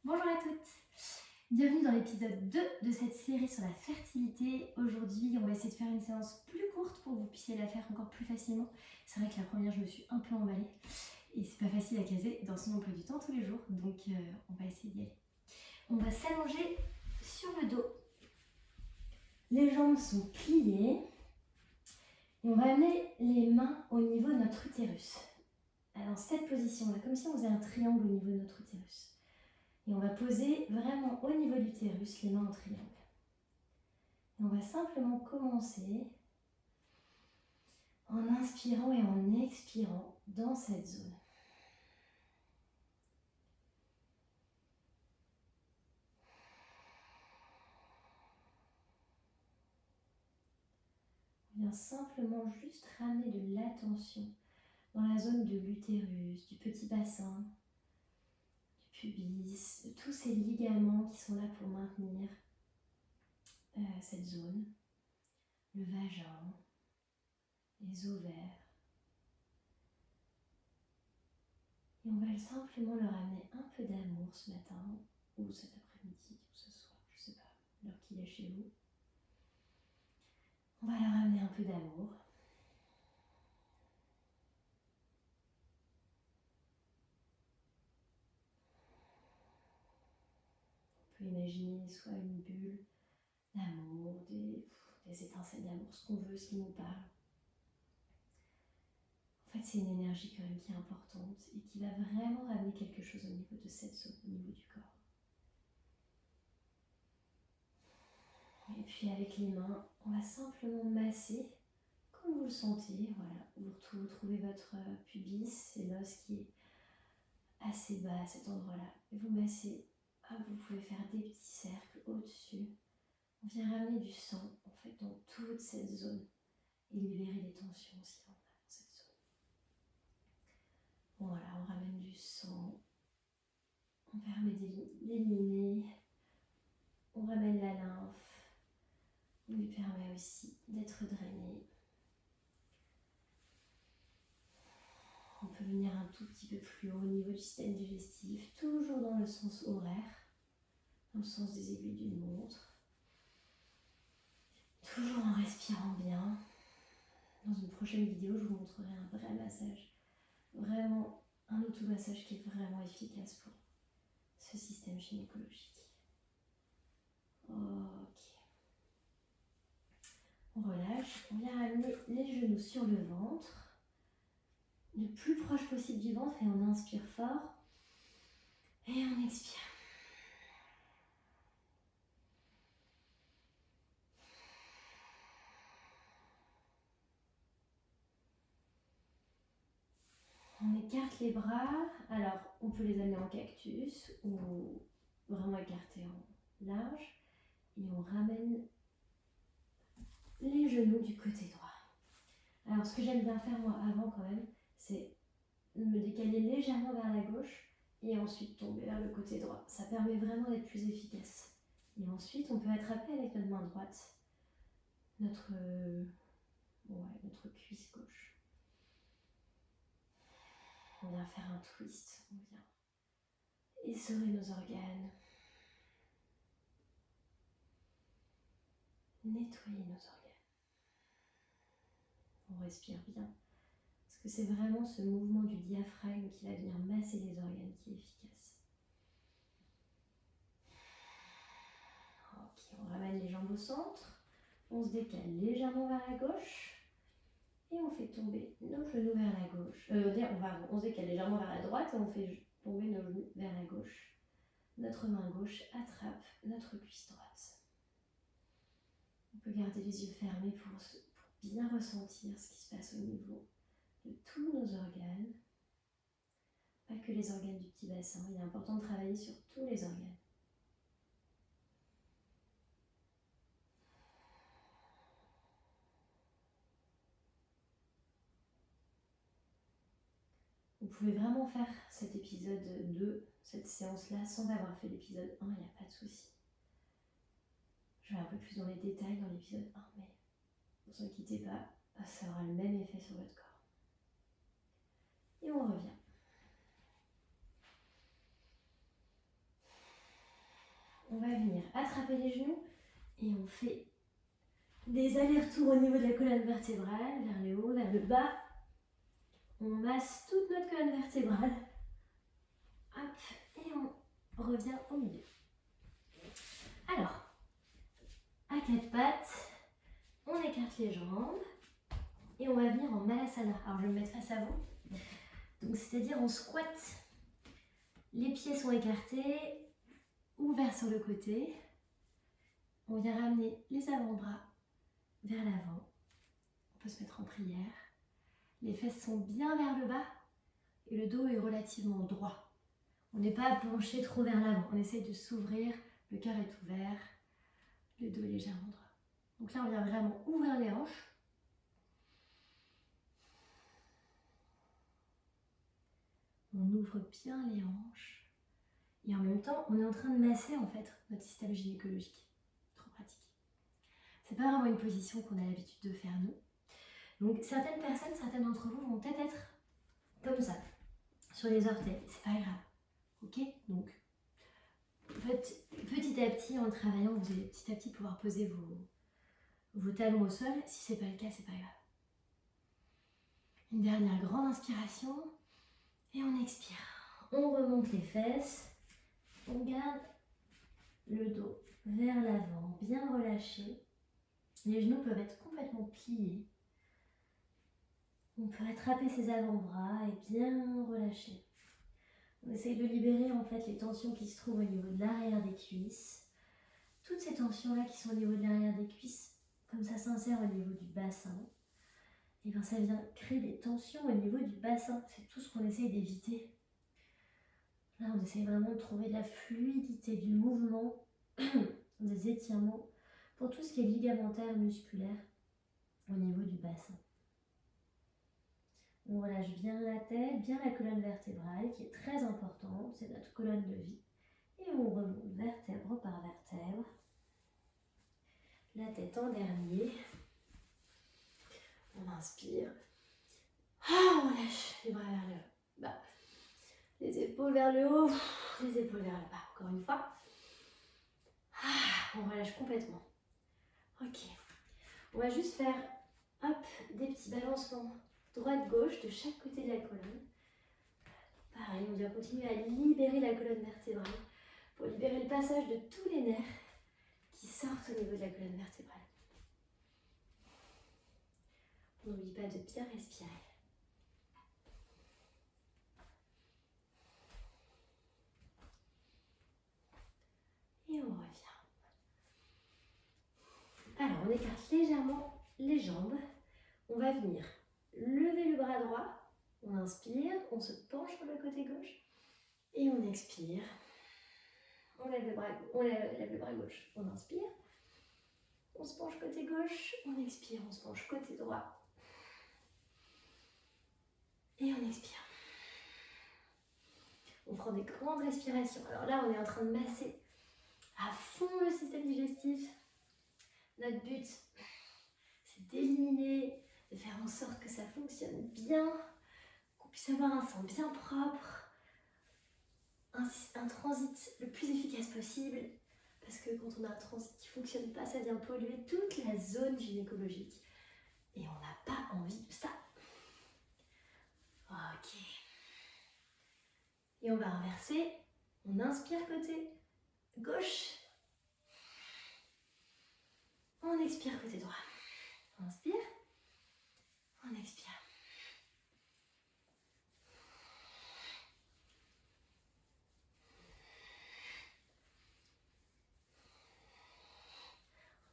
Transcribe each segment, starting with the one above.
Bonjour à toutes, bienvenue dans l'épisode 2 de cette série sur la fertilité. Aujourd'hui, on va essayer de faire une séance plus courte pour que vous puissiez la faire encore plus facilement. C'est vrai que la première, je me suis un peu emballée et c'est pas facile à caser dans son emploi du temps tous les jours, donc on va essayer d'y aller. On va s'allonger sur le dos, les jambes sont pliées et on va amener les mains au niveau de notre utérus. Alors cette position-là, comme si on faisait un triangle au niveau de notre utérus. Et on va poser vraiment au niveau de l'utérus les mains en triangle. Et on va simplement commencer en inspirant et en expirant dans cette zone. On vient simplement juste ramener de l'attention dans la zone de l'utérus, du petit bassin, du pubis, de tous ces ligaments qui sont là pour maintenir cette zone, le vagin, les ovaires. Et on va simplement leur amener un peu d'amour ce matin, ou cet après-midi, ou ce soir, je ne sais pas l'heure qu'il est chez vous. On va leur amener un peu d'amour. On peut imaginer soit une bulle d'amour, des étincelles d'amour, ce qu'on veut, ce qui nous parle. En fait, c'est une énergie quand même qui est importante et qui va vraiment ramener quelque chose au niveau de cette zone, au niveau du corps. Et puis avec les mains, on va simplement masser comme vous le sentez. Voilà, vous trouvez votre pubis, c'est l'os qui est assez bas à cet endroit-là. Et vous massez, vous pouvez faire des petits cercles au-dessus. On vient ramener du sang en fait dans toute cette zone et libérer les tensions aussi dans cette zone. Voilà, on ramène du sang, on permet d'éliminer, on ramène la lymphe, on lui permet aussi d'être drainé. On peut venir un tout petit peu plus haut au niveau du système digestif, toujours dans le sens horaire, dans le sens des aiguilles d'une montre. Toujours en respirant bien. Dans une prochaine vidéo, je vous montrerai un vrai massage. Vraiment un automassage qui est vraiment efficace pour ce système gynécologique. Ok. On relâche. On vient amener les genoux sur le ventre. Le plus proche possible du ventre et on inspire fort. Et on expire. On écarte les bras. Alors, on peut les amener en cactus ou vraiment écartés en large. Et on ramène les genoux du côté droit. Alors, ce que j'aime bien faire moi avant quand même, c'est me décaler légèrement vers la gauche et ensuite tomber vers le côté droit. Ça permet vraiment d'être plus efficace. Et ensuite, on peut attraper avec notre main droite notre cuisse gauche. On vient faire un twist, on vient essorer nos organes, nettoyer nos organes. On respire bien, parce que c'est vraiment ce mouvement du diaphragme qui va venir masser les organes qui est efficace. Ok, on ramène les jambes au centre, on se décale légèrement vers la gauche. Et on fait tomber nos genoux vers la gauche. On se décale légèrement vers la droite et on fait tomber nos genoux vers la gauche. Notre main gauche attrape notre cuisse droite. On peut garder les yeux fermés pour bien ressentir ce qui se passe au niveau de tous nos organes. Pas que les organes du petit bassin, il est important de travailler sur tous les organes. Vous pouvez vraiment faire cet épisode 2, cette séance-là, sans avoir fait l'épisode 1, il n'y a pas de souci. Je vais un peu plus dans les détails dans l'épisode 1, mais ne vous inquiétez pas, ça aura le même effet sur votre corps. Et on revient. On va venir attraper les genoux et on fait des allers-retours au niveau de la colonne vertébrale, vers le haut, vers le bas. On masse toute notre colonne vertébrale. Hop, et on revient au milieu. Alors, à quatre pattes, on écarte les jambes et on va venir en Malasana. Alors, je vais me mettre face à vous. Donc, c'est-à-dire on squatte. Les pieds sont écartés, ouverts sur le côté. On vient ramener les avant-bras vers l'avant. On peut se mettre en prière. Les fesses sont bien vers le bas et le dos est relativement droit. On n'est pas penché trop vers l'avant. On essaye de s'ouvrir, le cœur est ouvert, le dos est légèrement droit. Donc là, on vient vraiment ouvrir les hanches. On ouvre bien les hanches. Et en même temps, on est en train de masser en fait notre système gynécologique. Trop pratique. C'est pas vraiment une position qu'on a l'habitude de faire nous. Donc certaines personnes, certains d'entre vous vont peut-être être comme ça, sur les orteils. C'est pas grave. Ok? Donc, en fait, petit à petit, en travaillant, vous allez petit à petit pouvoir poser vos talons au sol. Si c'est pas le cas, c'est pas grave. Une dernière grande inspiration. Et on expire. On remonte les fesses. On garde le dos vers l'avant, bien relâché. Les genoux peuvent être complètement pliés. On peut attraper ses avant-bras et bien relâcher. On essaye de libérer en fait les tensions qui se trouvent au niveau de l'arrière des cuisses. Toutes ces tensions-là qui sont au niveau de l'arrière des cuisses, comme ça s'insère au niveau du bassin, et bien ça vient créer des tensions au niveau du bassin. C'est tout ce qu'on essaye d'éviter. Là, on essaye vraiment de trouver de la fluidité du mouvement, des étirements, pour tout ce qui est ligamentaire, musculaire, au niveau du bassin. On relâche bien la tête, bien la colonne vertébrale, qui est très importante, c'est notre colonne de vie. Et on remonte vertèbre par vertèbre. La tête en dernier. On inspire. On lâche les bras vers le bas. Les épaules vers le haut, les épaules vers le bas. Encore une fois. On relâche complètement. Ok. On va juste faire des petits balancements droite-gauche de chaque côté de la colonne. Pareil, on vient continuer à libérer la colonne vertébrale pour libérer le passage de tous les nerfs qui sortent au niveau de la colonne vertébrale. On n'oublie pas de bien respirer. Et on revient. Alors, on écarte légèrement les jambes. On va venir lever le bras droit. On inspire, on se penche sur le côté gauche. Et on expire. On lève le bras gauche. On inspire. On se penche côté gauche. On expire, on se penche côté droit. Et on expire. On prend des grandes respirations. Alors là, on est en train de masser à fond le système digestif. Notre but, c'est d'éliminer, de faire en sorte que ça fonctionne bien, qu'on puisse avoir un sang bien propre, un transit le plus efficace possible, parce que quand on a un transit qui ne fonctionne pas, ça vient polluer toute la zone gynécologique. Et on n'a pas envie de ça. Ok. Et on va inverser. On inspire côté gauche. On expire côté droit. On inspire. On expire.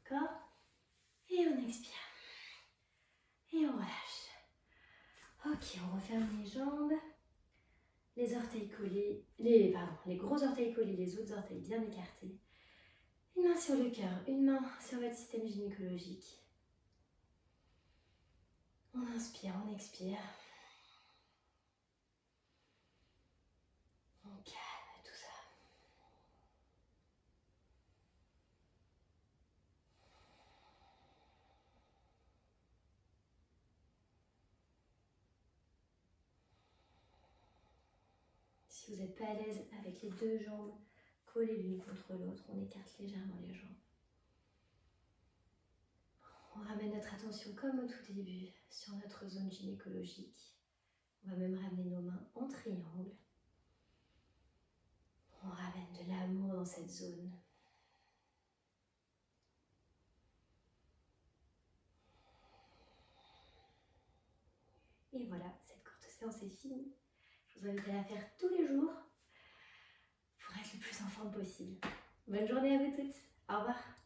Encore. Et on expire. Et on relâche. Ok, on referme les jambes. Les orteils collés, les gros orteils collés, les autres orteils bien écartés. Une main sur le cœur, une main sur votre système gynécologique. On inspire, on expire. On calme tout ça. Si vous n'êtes pas à l'aise avec les deux jambes collées l'une contre l'autre. On écarte légèrement les jambes. On ramène notre attention comme au tout début sur notre zone gynécologique. On va même ramener nos mains en triangle. On ramène de l'amour dans cette zone. Et voilà, cette courte séance est finie. Je vous invite à la faire tous les jours pour être le plus en forme possible. Bonne journée à vous toutes. Au revoir.